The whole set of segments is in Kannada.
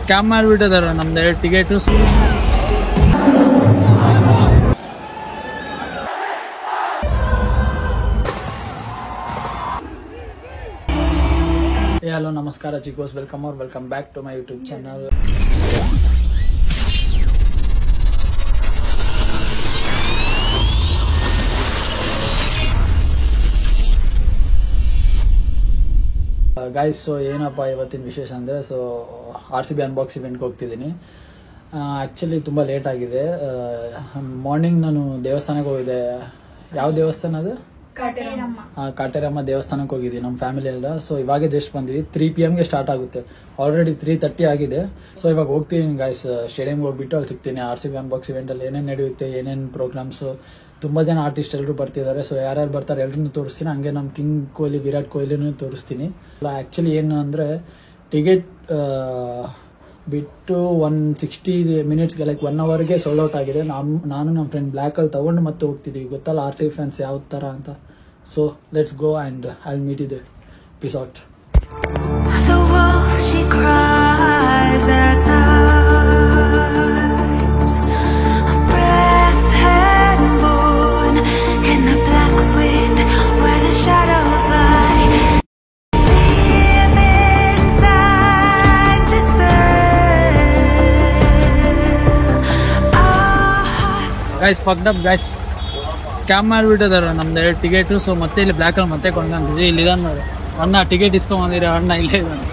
ಸ್ಕ್ಯಾಮ್ ಮಾಡಿಬಿಟ್ಟಿದ್ದಾರೆ ನಮ್ದು ಟಿಕೆಟು. ಹಲೋ ನಮಸ್ಕಾರ ಚಿಕೋಸ್, welcome back to my YouTube channel. Guys, so ಏನಪ್ಪ ಇವತ್ತಿನ ವಿಶೇಷ ಅಂದರೆ, ಸೊ RCB ಅನ್ಬಾಕ್ಸ್ ಇವೆಂಟ್ಗೆ ಹೋಗ್ತಿದ್ದೀನಿ. ಆ್ಯಕ್ಚುಲಿ ತುಂಬ ಲೇಟ್ ಆಗಿದೆ. ಮಾರ್ನಿಂಗ್ ನಾನು ದೇವಸ್ಥಾನಕ್ಕೆ ಹೋಗಿದ್ದೆ. ಯಾವ ದೇವಸ್ಥಾನ ಅದು? ಕಾಟೇರಮ್ಮ ದೇವಸ್ಥಾನಕ್ಕೆ ಹೋಗಿದ್ವಿ ನಮ್ಮ ಫ್ಯಾಮಿಲಿ ಎಲ್ಲ. ಸೊ ಇವಾಗೆ ಜಸ್ಟ್ ಬಂದ್ವಿ. 3 PM ಸ್ಟಾರ್ಟ್ ಆಗುತ್ತೆ. ಆಲ್ರೆಡಿ 3:30 ಆಗಿದೆ. ಸೊ ಇವಾಗ ಹೋಗ್ತೀನಿ ಗಾಯ್ಸ್, ಸ್ಟೇಡಿಯಂಗೆ ಹೋಗ್ಬಿಟ್ಟು ಅಲ್ಲಿ ಸಿಗ್ತೀನಿ. RCB ಅನ್ಬಾಕ್ಸ್ ಇವೆಂಟಲ್ಲಿ ಏನೇನು ನಡೆಯುತ್ತೆ, ಏನೇನು ಪ್ರೋಗ್ರಾಮ್ಸು, ತುಂಬ ಜನ ಆರ್ಟಿಸ್ಟ್ ಎಲ್ಲರೂ ಬರ್ತಿದ್ದಾರೆ. ಸೊ ಯಾರ್ಯಾರು ಬರ್ತಾರೆ ಎಲ್ಲರೂ ತೋರಿಸ್ತೀನಿ. ಹಂಗೆ ನಮ್ಮ ಕಿಂಗ್ ಕೊಹ್ಲಿ, ವಿರಾಟ್ ಕೊಹ್ಲಿನೂ ತೋರಿಸ್ತೀನಿ. ಆ್ಯಕ್ಚುಲಿ ಏನು ಅಂದರೆ, ಟಿಕೆಟ್ ಬಿಟ್ಟು 160 ಮಿನಿಟ್ಸ್ಗೆ ಲೈಕ್ 1 ಅವರ್ಗೆ ಸೋಲ್ಡ್ ಔಟ್ ಆಗಿದೆ. ನಾನು ನಮ್ಮ ಫ್ರೆಂಡ್ ಬ್ಲ್ಯಾಕಲ್ಲಿ ತೊಗೊಂಡು ಮತ್ತೆ ಹೋಗ್ತಿದ್ದೀವಿ. ಗೊತ್ತಲ್ಲ RCB ಫ್ಯಾನ್ಸ್ ಯಾವ ಥರ ಅಂತ. So let's go and I will meet you there. Peace out. The wolf she cries at night, a breath had born in the black wind where the shadows lie. Deep inside despair, our hearts guys ಫಕ್ಡ್ up guys, scam ಮಾಡಿಬಿಟ್ಟಿದ್ದಾರೆ ನಮ್ದು ಟಿಕೆಟು. ಸೊ ಮತ್ತೆ ಇಲ್ಲಿ ಬ್ಲ್ಯಾಕಲ್ಲಿ ಮತ್ತೆ ಕೊಂಡ್ಕೊಂತಿದ್ವಿ. ಇಲ್ಲಿ ಇದಾನ ನೋಡಿ ಅಣ್ಣ, ಟಿಕೆಟ್ ಇಸ್ಕೊಂಬಂದಿರ ಅಣ್ಣ, ಇಲ್ಲೇ ಇದ್ದಾನೆ.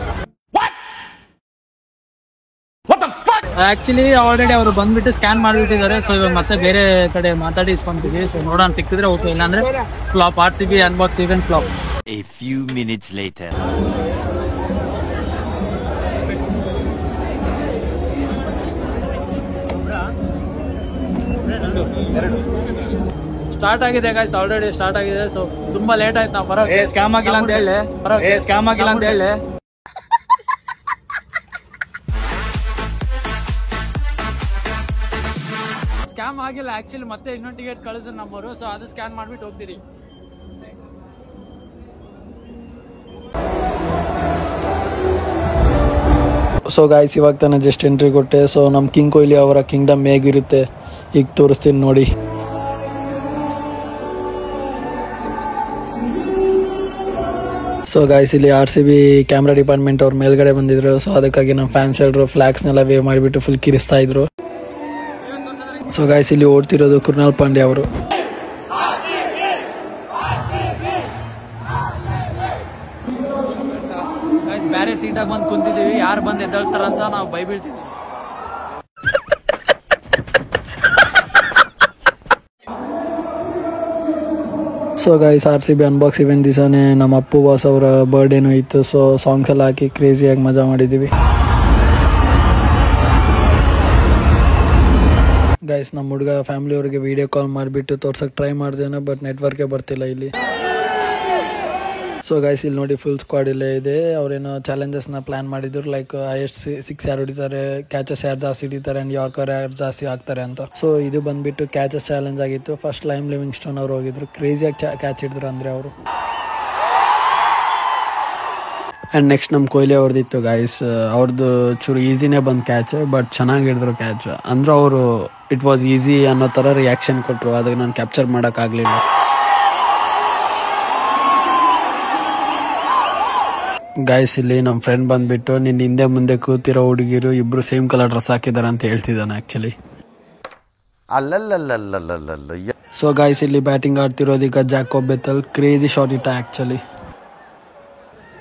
ಆಕ್ಚುಲಿ ಆಲ್ರೆಡಿ ಅವರು ಬಂದ್ಬಿಟ್ಟು ಸ್ಕ್ಯಾನ್ ಮಾಡಿಬಿಟ್ಟಿದ್ದಾರೆ. ಸೊ ಇವಾಗ ಮತ್ತೆ ಬೇರೆ ಕಡೆ ಮಾತಾಡಿ ಇಸ್ಕೊಂತಿದ್ವಿ. ಸೊ ನೋಡೋಣ, ಸಿಕ್ತಿದ್ರೆ ಓಕೆ, ಇಲ್ಲಾಂದ್ರೆ flop. RCB unbox event flop. A few minutes later. Start ಆಗಿದೆ ಗೈಸ್, ಆಲ್ರೆಡಿ ಸ್ಟಾರ್ಟ್ ಆಗಿದೆ. ಸೊ ತುಂಬಾ ಲೇಟ್ ಆಯ್ತು ನಾವು ಬರೋಕೆ. ಸ್ಕ್ಯಾಮ್ ಆಗಿಲ್ಲ ಅಂತ ಹೇಳಿ, ಸ್ಕ್ಯಾಮ್ ಆಗಿಲ್ಲ ಅಂತ ಹೇಳಿ. ಸ್ಕ್ಯಾಮ್ ಆಗಿಲ್ಲ ಆಕ್ಚುಲಿ. ಮತ್ತೆ ಇನ್ನೊಂದು ಟಿಕೆಟ್ ಕಳಿಸಿದ್ರು ನಮ್ಮವರು. ಸೊ ಅದು ಸ್ಕ್ಯಾನ್ ಮಾಡ್ಬಿಟ್ಟು ಹೋಗ್ತೀರಿ. ಸೊ ಗಾಯ್ಸ್, ಇವಾಗ ತಾನೇ ಜಸ್ಟ್ ಎಂಟ್ರಿ ಕೊಟ್ಟೆ. ಸೊ ನಮ್ಮ ಕಿಂಗ್ ಕೊಹ್ಲಿ ಅವರ ಕಿಂಗ್ಡಮ್ ಹೇಗಿರುತ್ತೆ ಈಗ ತೋರಿಸ್ತೀನಿ ನೋಡಿ. ಸೊ ಗಾಯ್ಸ್, ಇಲ್ಲಿ RCB ಕ್ಯಾಮ್ರಾ ಡಿಪಾರ್ಟ್ಮೆಂಟ್ ಅವ್ರ ಮೇಲ್ಗಡೆ ಬಂದಿದ್ರು. ಸೊ ಅದಕ್ಕಾಗಿ ನಮ್ಮ ಫ್ಯಾನ್ಸ್ ಎಲ್ಲರೂ ಫ್ಲಾಗ್ಸ್ನೆಲ್ಲ ವೇವ್ ಮಾಡಿಬಿಟ್ಟು ಫುಲ್ ಕಿರಿಸ್ತಾ ಇದ್ರು. ಸೊ ಗಾಯ್ಸ್, ಇಲ್ಲಿ ಓಡ್ತಿರೋದು ಕೃಣಾಲ್ ಪಾಂಡ್ಯ ಅವರು. ಬ್ಯಾರೆ ಸೀಟಾಗಿ ಬಂದು ಕುಂತಿದ್ದೀವಿ. ಯಾರು ಬಂದು ಎದ್ದೇಳ್ತಾರ ಅಂತ ನಾವು ಬೈಬೀಳ್ತೀವಿ. So guys, RCB unbox event ದಿವಸನೇ ನಮ್ಮ ಅಪ್ಪು ಬಾಸ್ ಅವರ ಬರ್ಡೇನೂ ಇತ್ತು. ಸೊ ಸಾಂಗ್ಸ್ ಎಲ್ಲ ಹಾಕಿ ಕ್ರೇಜಿಯಾಗಿ ಮಜಾ ಮಾಡಿದ್ದೀವಿ. ಗೈಸ್, ನಮ್ಮ ಹುಡುಗ ಫ್ಯಾಮಿಲಿ ಅವರಿಗೆ ವಿಡಿಯೋ ಕಾಲ್ ಮಾಡಿಬಿಟ್ಟು ತೋರ್ಸಕ್ಕೆ ಟ್ರೈ ಮಾಡ್ದೇನೆ, ಬಟ್ ನೆಟ್ವರ್ಕೇ ಬರ್ತಿಲ್ಲ ಇಲ್ಲಿ. ಸೊ ಗೈಸ್, ಇಲ್ಲಿ ನೋಡಿ ಫುಲ್ ಸ್ಕ್ವಾಡ್ ಇಲ್ಲೇ ಇದೆ. ಅವರೇನೋ ಚಾಲೆಂಜಸ್ನ ಪ್ಲಾನ್ ಮಾಡಿದ್ರು, ಲೈಕ್ ಹೈಯೆಸ್ಟ್ 6 ಯಾರು ಹೊಡಿತಾರೆ, ಕ್ಯಾಚಸ್ ಯಾರು ಜಾಸ್ತಿ ಹಿಡಿತಾರೆ ಆ್ಯಂಡ್ ಯಾರ್ಕರ್ ಯಾರು ಜಾಸ್ತಿ ಆಗ್ತಾರೆ ಅಂತ. ಸೊ ಇದು ಬಂದ್ಬಿಟ್ಟು ಕ್ಯಾಚಸ್ ಚಾಲೆಂಜ್ ಆಗಿತ್ತು. ಫಸ್ಟ್ ಲೈಮ್ ಲಿವಿಂಗ್ಸ್ಟೋನ್ ಅವರು ಹೋಗಿದ್ರು, ಕ್ರೇಜಿಯಾಗಿ ಕ್ಯಾಚ್ ಹಿಡಿದ್ರು ಅಂದರೆ ಅವರು. ಆ್ಯಂಡ್ ನೆಕ್ಸ್ಟ್ ನಮ್ಮ ಕೊಹ್ಲಿ ಅವ್ರದ್ದಿತ್ತು ಗೈಸ್. ಅವ್ರದ್ದು ಚೂರು ಈಸಿನೇ ಬಂದು ಕ್ಯಾಚ್, ಬಟ್ ಚೆನ್ನಾಗಿ ಹಿಡಿದ್ರು ಕ್ಯಾಚ್. ಅಂದ್ರೆ ಅವರು ಇಟ್ ವಾಸ್ ಈಸಿ ಅನ್ನೋ ಥರ ರಿಯಾಕ್ಷನ್ ಕೊಟ್ಟರು. ಅದಕ್ಕೆ ನಾನು ಕ್ಯಾಪ್ಚರ್ ಮಾಡೋಕ್ಕಾಗಲಿಲ್ಲ. ಗೈಸ್, ಇಲ್ಲಿ ನಮ್ಮ ಫ್ರೆಂಡ್ ಬಂದ್ಬಿಟ್ಟು ನಿನ್ನ ಹಿಂದೆ ಮುಂದೆ ಕೂತಿರೋ ಹುಡುಗಿರು ಇಬ್ರು ಸೇಮ್ ಕಲರ್ ಡ್ರೆಸ್ ಹಾಕಿದಾರೆ ಅಂತ ಹೇಳ್ತಿದ್ದಾನೆ ಆಕ್ಚುಲಿ. ಸೊ ಗೈಸ್, ಇಲ್ಲಿ ಬ್ಯಾಟಿಂಗ್ ಆಡ್ತಿರೋದು ಈಗ ಜಾಕೋಬ್ ಬೆಥೆಲ್. ಕ್ರೇಜಿ ಶಾಟ್ ಇಟ್ಟ ಆಕ್ಚುಲಿ.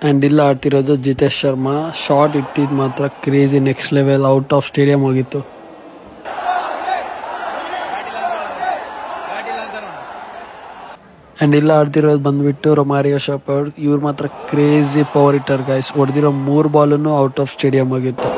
ಆ್ಯಂಡ್ ಇಲ್ಲಿ ಆಡ್ತಿರೋದು ಜಿತೇಶ್ ಶರ್ಮಾ. ಶಾಟ್ ಇಟ್ಟಿದ್ದು ಮಾತ್ರ crazy, next level, out of stadium ಹೋಗಿತ್ತು. ಆ್ಯಂಡ್ ಇಲ್ಲ ಆಡ್ತಿರೋದು ಬಂದ್ಬಿಟ್ಟು ರೊಮಾರಿಯೋ ಶೆಪರ್ಡ್. ಇವ್ರು ಮಾತ್ರ ಕ್ರೇಜಿ ಪವರ್ ಹಿಟ್ಟರ್ ಗೈಸ್. ಹೊಡೆದಿರೋ 3 ಬಾಲನ್ನು ಔಟ್ ಆಫ್ ಸ್ಟೇಡಿಯಂ ಆಗಿತ್ತು.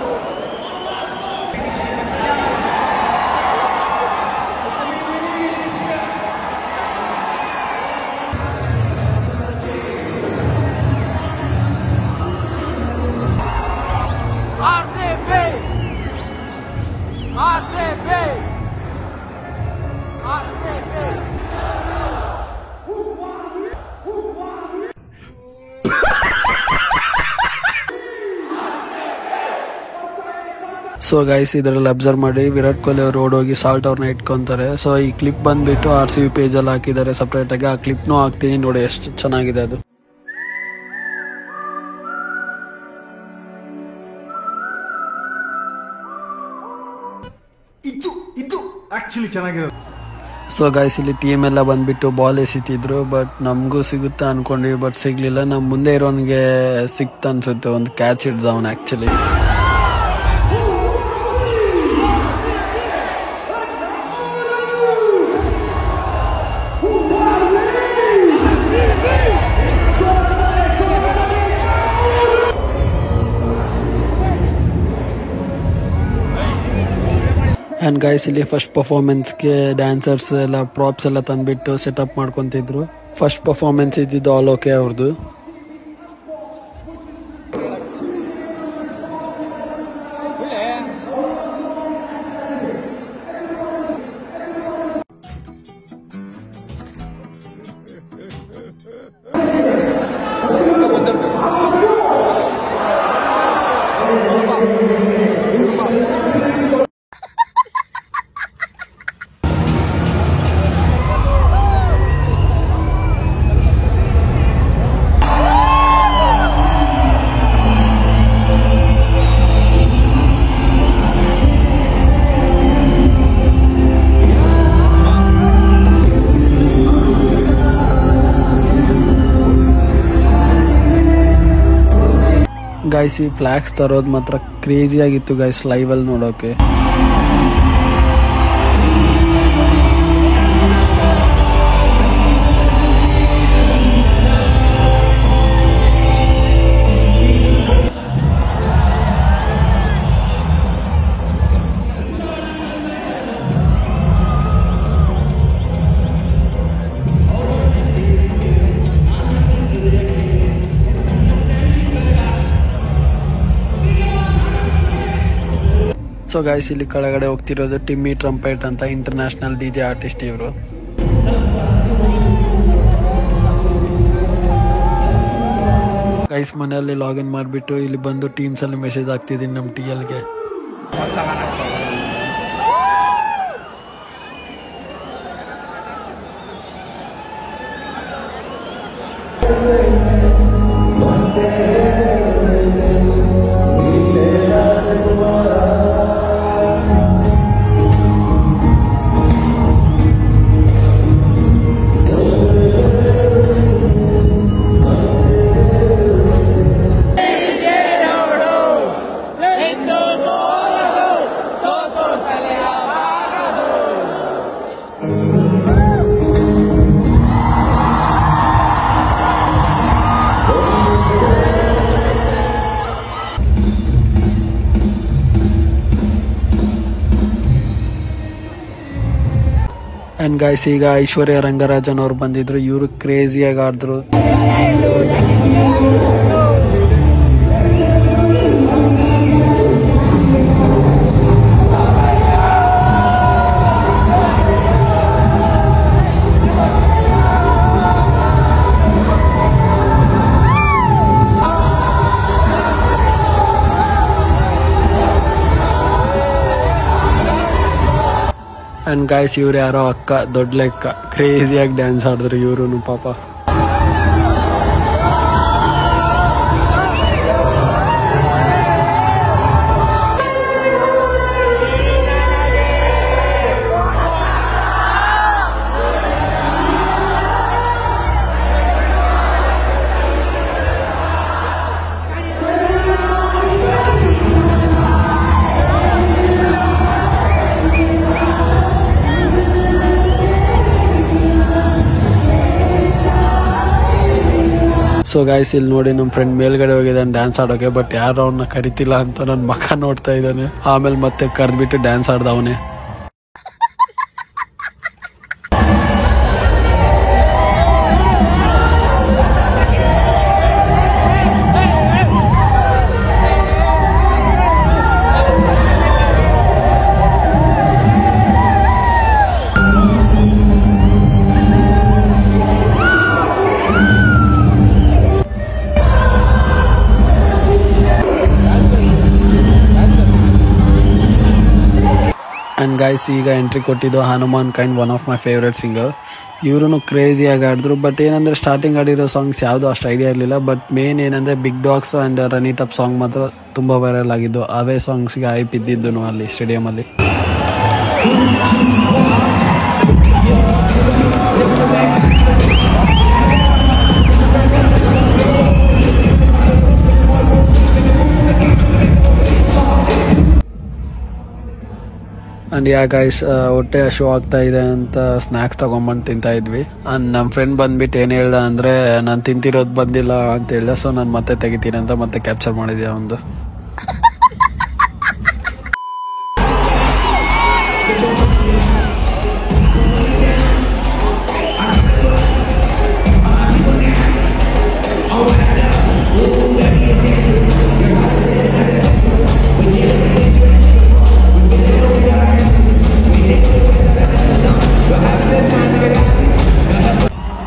ಸೊ ಗೈಸ್ ಇದರಲ್ಲಿ ಅಬ್ಸರ್ವ್ ಮಾಡಿ ವಿರಾಟ್ ಕೊಹ್ಲಿ ಅವರು ಓಡೋಗಿ ಸಾಲ್ಟ್ ಅವ್ರನ್ನ ಇಟ್ಕೊಂತಾರೆ. ಸೊ ಈ ಕ್ಲಿಪ್ ಬಂದ್ಬಿಟ್ಟು RCB ಪೇಜಲ್ಲಿ ಹಾಕಿದ್ದಾರೆ ಸಪ್ರೇಟ್ ಆಗಿ. ಆ ಕ್ಲಿಪ್ನೂ ಹಾಕ್ತೀನಿ ನೋಡಿ, ಎಷ್ಟು ಚೆನ್ನಾಗಿದೆ ಅದು. ಇದು ಆಕ್ಚುಲಿ ಚೆನ್ನಾಗಿರೋದು. ಸೊ ಗೈಸ್ ಇಲ್ಲಿ ಟೀಮ್ ಎಲ್ಲ ಬಂದ್ಬಿಟ್ಟು ಬಾಲ್ ಎಸಿತಿದ್ರು, ಬಟ್ ನಮಗೂ ಸಿಗುತ್ತಾ ಅನ್ಕೊಂಡ್ವಿ, ಬಟ್ ಸಿಗ್ಲಿಲ್ಲ. ನಮ್ಮ ಮುಂದೆ ಇರೋನ್ಗೆ ಸಿಕ್ತ ಅನ್ಸುತ್ತೆ, ಒಂದು ಕ್ಯಾಚ್ ಹಿಡ್ದ ಅವನು ಆಕ್ಚುಲಿ. ಆ್ಯಂಡ್ ಗೈಸ್ ಇಲ್ಲಿ ಫಸ್ಟ್ ಪರ್ಫಾರ್ಮೆನ್ಸ್ಗೆ ಡ್ಯಾನ್ಸರ್ಸ್ ಎಲ್ಲ ಪ್ರಾಪ್ಸ್ ಎಲ್ಲ ತಂದುಬಿಟ್ಟು ಸೆಟಪ್ ಮಾಡ್ಕೊತಿದ್ರು. ಫಸ್ಟ್ ಪರ್ಫಾರ್ಮೆನ್ಸ್ ಇದ್ದಿದ್ದು ಆಲ್ ಓಕೆ ಅವ್ರದ್ದು. ಗೈಸ್ ಈ ಫ್ಲಾಗ್ಸ್ ತರೋದು ಮಾತ್ರ ಕ್ರೇಜಿ ಆಗಿತ್ತು ಗೈಸ್ ಲೈವ್ ಅಲ್ಲಿ ನೋಡೋಕೆ. ಸೊ ಗೈಸ್ ಇಲ್ಲಿ ಕೆಳಗಡೆ ಹೋಗ್ತಿರೋದು ಟಿಮ್ಮಿ ಟ್ರಂಪೆಟ್ ಅಂತ ಇಂಟರ್ನ್ಯಾಷನಲ್ DJ ಆರ್ಟಿಸ್ಟ್ ಇವರು. ಗೈಸ್ ಮನೆಯಲ್ಲಿ ಲಾಗಿನ್ ಮಾಡಿಬಿಟ್ಟು ಇಲ್ಲಿ ಬಂದು ಟೀಮ್ಸ್ ಅಲ್ಲಿ ಮೆಸೇಜ್ ಹಾಕ್ತಿದ್ದೀನಿ ನಮ್ಮ TLಗೆ. ಅಂಡ್ ಗೈಸ್ ಈಗ ಐಶ್ವರ್ಯ ರಂಗರಾಜನ್ ಅವ್ರು ಬಂದಿದ್ರು. ಇವರು ಕ್ರೇಜಿಯಾಗಿ ಆಡಿದ್ರು. ಅಂಡ್ ಗೈಸ್ ಇವ್ರು ಯಾರೋ ಅಕ್ಕ, ದೊಡ್ಡ ಲೆಕ್ಕ, ಕ್ರೇಜಿಯಾಗಿ ಡ್ಯಾನ್ಸ್ ಆಡಿದ್ರು ಇವ್ರು ಪಾಪ. ಸೊ ಗೈಸ್ ಇಲ್ಲಿ ನೋಡಿ ನಮ್ಮ ಫ್ರೆಂಡ್ ಮೇಲ್ಗಡೆ ಹೋಗಿದ್ದಾನೆ ಡ್ಯಾನ್ಸ್ ಆಡೋಕೆ, ಬಟ್ ಯಾರು ಅವನ್ನ ಕರಿತಿಲ್ಲ ಅಂತ ನನ್ನ ಮಗ ನೋಡ್ತಾ ಇದ್ದಾನೆ. ಆಮೇಲೆ ಮತ್ತೆ ಕರೆದ್ಬಿಟ್ಟು ಡ್ಯಾನ್ಸ್ ಆಡ್ದವನೇ. ಆ್ಯಂಡ್ ಗೈಸ್ ಈಗ ಎಂಟ್ರಿ ಕೊಟ್ಟಿದ್ದು Hanuman kind, one of my favourite singer. ಇವರು ಕ್ರೇಜಿಯಾಗಿ ಆಡಿದ್ರು. ಬಟ್ ಏನಂದರೆ ಸ್ಟಾರ್ಟಿಂಗ್ ಆಡಿರೋ ಸಾಂಗ್ಸ್ ಯಾವುದೂ ಅಷ್ಟು ಐಡಿಯಾ ಇರಲಿಲ್ಲ. ಬಟ್ ಮೇನ್ ಏನಂದರೆ big dogs and run it up song ಮಾತ್ರ ತುಂಬ ವೈರಲ್ ಆಗಿದ್ದು. ಅವೇ ಸಾಂಗ್ಸ್ಗೆ ಹೈಪ್ ಇದ್ದಿದ್ದು ಅಲ್ಲಿ ಸ್ಟೇಡಿಯಮಲ್ಲಿ. ಆ್ಯಂಡ್ ಯಾ ಗೈಸ್, ಹೊಟ್ಟೆ ಶೋ ಆಗ್ತಾ ಇದೆ ಅಂತ ಸ್ನ್ಯಾಕ್ಸ್ ತೊಗೊಂಬಂದು ತಿಂತಾ ಇದ್ವಿ. ಆ್ಯಂಡ್ ನಮ್ಮ ಫ್ರೆಂಡ್ ಬಂದ್ಬಿಟ್ಟು ಏನು ಹೇಳ್ದ ಅಂದರೆ ನಾನು ತಿಂತಿರೋದು ಬಂದಿಲ್ಲ ಅಂತ ಹೇಳ್ದೆ. ಸೊ ನಾನು ಮತ್ತೆ ತೆಗಿತೀನಿ ಅಂತ ಮತ್ತೆ ಕ್ಯಾಪ್ಚರ್ ಮಾಡಿದ್ದೆ ಒಂದು.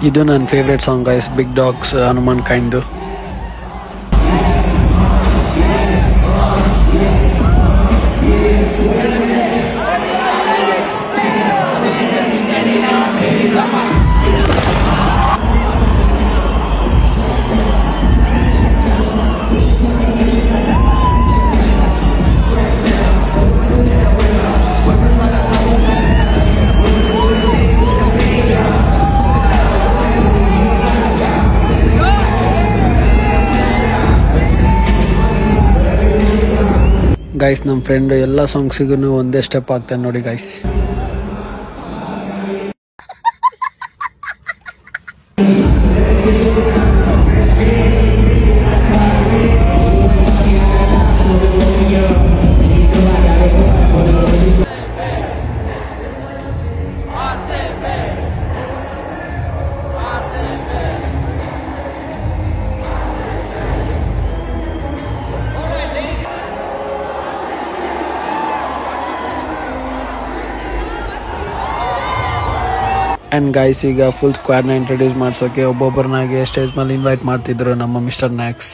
ಇದು ನನ್ನ favourite song guys, big dogs Hanumankind. Guys ನಮ್ಮ ಫ್ರೆಂಡ್ ಎಲ್ಲ ಸಾಂಗ್ಸಿಗೂ ಒಂದೇ ಸ್ಟೆಪ್ ಆಗ್ತಾನೆ ನೋಡಿ ಗೈಸ್. ಆ್ಯಂಡ್ ಗೈಸ್ ಈಗ ಫುಲ್ ಸ್ಕ್ವಾಡ್ನ ಇಂಟ್ರೊಡ್ಯೂಸ್ ಮಾಡ್ಸೋಕೆ ಒಬ್ಬೊಬ್ಬರನ್ನಾಗಿ ಸ್ಟೇಜ್ ಮೇಲೆ ಇನ್ವೈಟ್ ಮಾಡ್ತಿದ್ರು ನಮ್ಮ ಮಿಸ್ಟರ್ ನ್ಯಾಕ್ಸ್.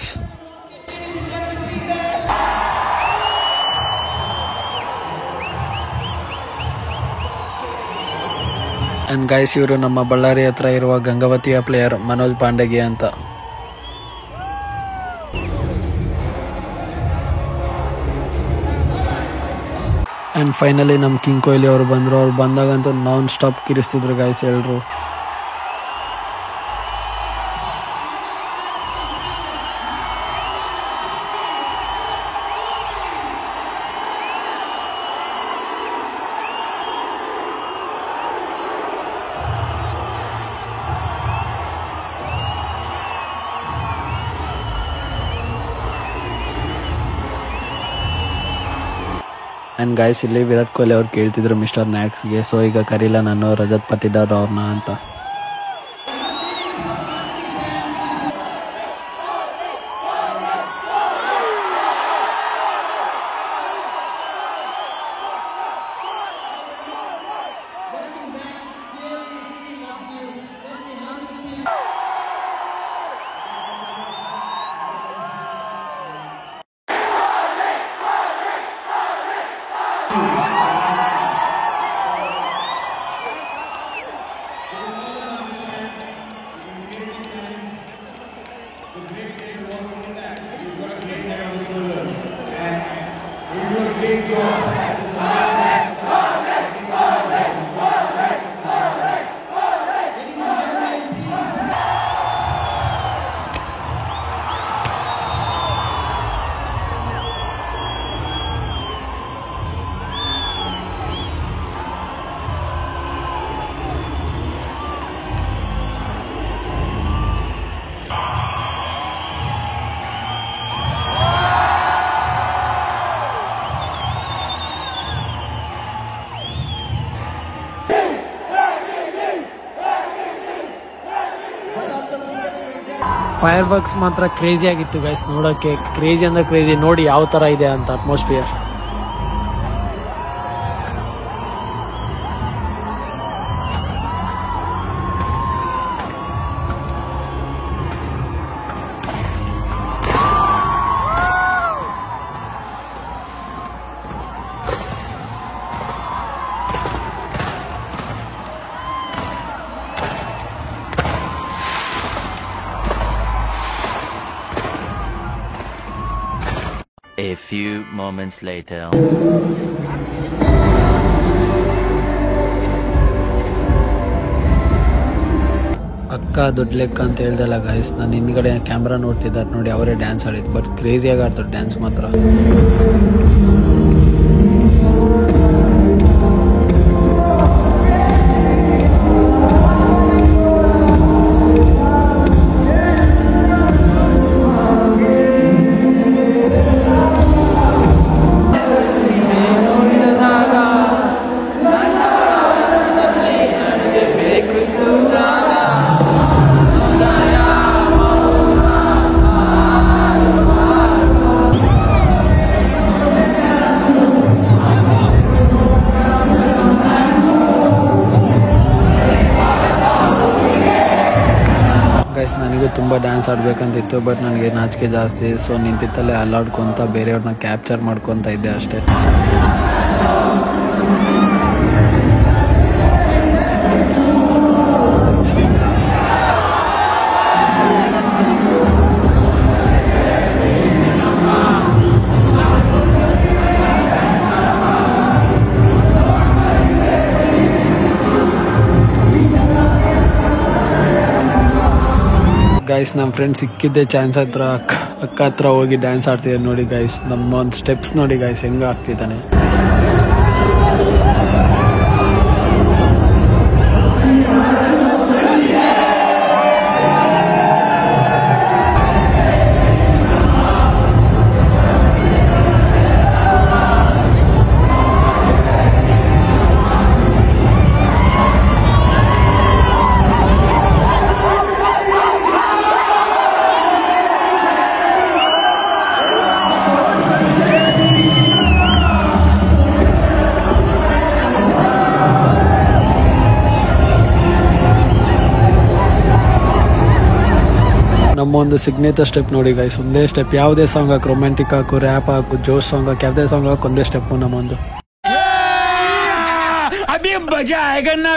ಆ್ಯಂಡ್ ಗೈಸ್ ಇವರು ನಮ್ಮ ಬಳ್ಳಾರಿ ಹತ್ರ ಇರುವ ಗಂಗಾವತಿಯ ಪ್ಲೇಯರ್ ಮನೋಜ್ ಪಾಂಡೆಗೆ ಅಂತ. ಆ್ಯಂಡ್ ಫೈನಲಿ ನಮ್ಮ ಕಿಂಗ್ ಕೊಹ್ಲಿ ಅವರು ಬಂದರು. ಅವ್ರು ಬಂದಾಗಂತೂ ನಾನ್ ಸ್ಟಾಪ್ ಕಿರಿಸ್ತಿದ್ರು ಗೈಸ್ ಎಲ್ಲರೂ. ಆ್ಯಂಡ್ ಗೈಸ್ ಇಲ್ಲಿ ವಿರಾಟ್ ಕೊಹ್ಲಿ ಅವ್ರು ಕೇಳ್ತಿದ್ರು ಮಿಸ್ಟರ್ ನ್ಯಾಕ್ಸ್ಗೆ, ಸೊ ಈಗ ಕರೀಲ ನಾನು ರಜತ್ ಪತಿದಾರ್ ಅವ್ರನ್ನ ಅಂತ. ಫೈರ್ ವರ್ಕ್ಸ್ ಮಾತ್ರ ಕ್ರೇಜಿ ಆಗಿತ್ತು ಗೈಸ್ ನೋಡೋಕ್ಕೆ. ಕ್ರೇಜಿ ಅಂದ್ರೆ ಕ್ರೇಜಿ, ನೋಡಿ ಯಾವ ಥರ ಇದೆ ಅಂತ ಅಟ್ಮಾಸ್ಫಿಯರ್. few moments later. ಅಕ್ಕ ದೊಡ್ಡ ಲೆಕ್ಕ ಅಂತ ಹೇಳ್ದಲ್ಲ ಗೈಸ್, ನಾನು ಹಿಂದ್ಗಡೆ ಕ್ಯಾಮ್ರಾ ನೋಡ್ತಿದ್ದಾರೆ ನೋಡಿ, ಅವರೇ ಡ್ಯಾನ್ಸ್ ಆಡಿದ್ದು. ಬಟ್ ಕ್ರೇಜಿಯಾಗಿ ಆಡ್ತಾರೆ ಡ್ಯಾನ್ಸ್ ಮಾತ್ರ. ಗೈಸ್ ನನಗೂ ತುಂಬ ಡ್ಯಾನ್ಸ್ ಆಡಬೇಕಂತಿತ್ತು, ಬಟ್ ನನಗೆ ನಾಚಿಕೆ ಜಾಸ್ತಿ. ಸೊ ನಿಂತಿತ್ತಲ್ಲೇ ಅಲ್ಲಾಡ್ಕೊತ ಬೇರೆಯವ್ರನ್ನ ಕ್ಯಾಪ್ಚರ್ ಮಾಡ್ಕೊತ ಇದ್ದೆ ಅಷ್ಟೇ. ಗೈಸ್ ನಮ್ಮ ಫ್ರೆಂಡ್ ಸಿಕ್ಕಿದ್ದೆ ಚಾನ್ಸ್ ಹತ್ರ ಅಕ್ಕ ಹತ್ರ ಹೋಗಿ ಡ್ಯಾನ್ಸ್ ಆಡ್ತಿದ್ದಾರೆ ನೋಡಿ ಗೈಸ್. ನಮ್ಮ ಒಂದು ಸ್ಟೆಪ್ಸ್ ನೋಡಿ ಗೈಸ್ ಹೆಂಗ ಆಗ್ತಿದ್ದಾನೆ. ನಮ್ಮ ಒಂದು ಸಿಗ್ನೇಚರ್ ಸ್ಟೆಪ್ ನೋಡಿ ಗೈಸ್, ಒಂದೇ ಸ್ಟೆಪ್. ಯಾವುದೇ ಸಾಂಗ್ ಹಾಕು, ರೊಮ್ಯಾಂಟಿಕ್ ಹಾಕು, ರ್ಯಾಪ್ ಹಾಕು, ಜೋಶ್ ಸಾಂಗ್ ಹಾಕು, ಯಾವುದೇ ಸಾಂಗ್ ಹಾಕು, ಒಂದೇ ಸ್ಟೆಪ್ ನಮ್ಮೊಂದು. ಅಭಿ ಮಜಾ ಆएगा ना.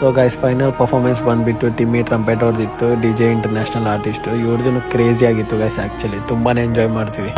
ಸೊ ಗೈಸ್ ಫೈನಲ್ ಪರ್ಫಾರ್ಮೆನ್ಸ್ ಬಂದ್ಬಿಟ್ಟು Timmy trumpet ಅವ್ರದ್ದಿತ್ತು, DJ international artist. ಇವ್ರದ್ದು ಕ್ರೇಜಿ ಆಗಿತ್ತು ಗೈಸ್. ಆ್ಯಕ್ಚುಲಿ ತುಂಬಾ ಎಂಜಾಯ್ ಮಾಡ್ತೀವಿ.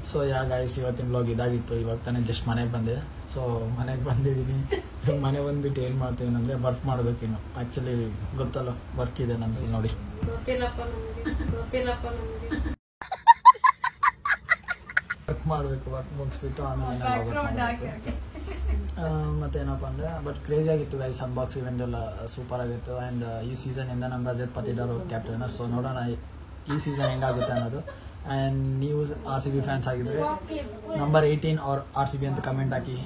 ಸೊ ಯಾ ಗೈಸ್, ಇವತ್ತಿನ ಬ್ಲಾಗ್ ಇದಾಗಿತ್ತು. ಇವಾಗ ತಾನೇ ಜಸ್ಟ್ ಮನೆಗೆ ಬಂದೆ. ಸೊ ಮನೆಗೆ ಬಂದಿದ್ದೀನಿ. ಮನೆ ಬಂದ್ಬಿಟ್ಟು ಏನು ಮಾಡ್ತೀನಿ ಅಂದರೆ ವರ್ಕ್ ಮಾಡಬೇಕಿನ್ನು. ಆ್ಯಕ್ಚುಲಿ ಗೊತ್ತಲ್ಲ, ವರ್ಕ್ ಇದೆ ನಂದು. ಇಲ್ಲಿ ನೋಡಿ, ವರ್ಕ್ ಮಾಡಬೇಕು. ವರ್ಕ್ ಮುಗಿಸ್ಬಿಟ್ಟು ಆಮೇಲೆ ಮತ್ತೇನಪ್ಪ ಅಂದರೆ ಬಟ್ ಕ್ರೇಜಿ ಆಗಿತ್ತು ಗೈಸ್. ಅನ್ಬಾಕ್ಸ್ ಇವೆಂಟ್ ಎಲ್ಲ ಸೂಪರ್ ಆಗಿತ್ತು. ಆ್ಯಂಡ್ ಈ ಸೀಸನಿಂದ ನಮ್ಮ ರಜತ್ ಪತಿದಾರ್ ಅವ್ರ ಕ್ಯಾಪ್ಟನ್. ಸೊ ನೋಡೋಣ ಈ ಸೀಸನ್ ಹೆಂಗಾಗುತ್ತೆ ಅನ್ನೋದು. ಆ್ಯಂಡ್ ನೀವು RCB ಫ್ಯಾನ್ಸ್ ಆಗಿದ್ರೆ ನಂಬರ್ 18 ಆರ್ RCB ಅಂತ ಕಮೆಂಟ್ ಹಾಕಿ,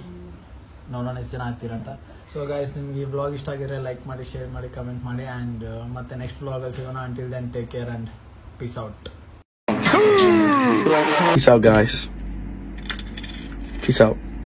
ನೋಡೋಣ ಎಷ್ಟು ಜನ ಆಗ್ತೀರಂತ. ಸೊ ಗೈಸ್, ನಿಮ್ಗೆ ಈ ಬ್ಲಾಗ್ ಇಷ್ಟ ಆಗಿದ್ರೆ ಲೈಕ್ ಮಾಡಿ, ಶೇರ್ ಮಾಡಿ, ಕಮೆಂಟ್ ಮಾಡಿ. ಆ್ಯಂಡ್ ಮತ್ತೆ ನೆಕ್ಸ್ಟ್ ಬ್ಲಾಗಲ್ಲಿ ಸಿಗೋಣ. Until then take care and peace out. Peace out, guys. Peace out.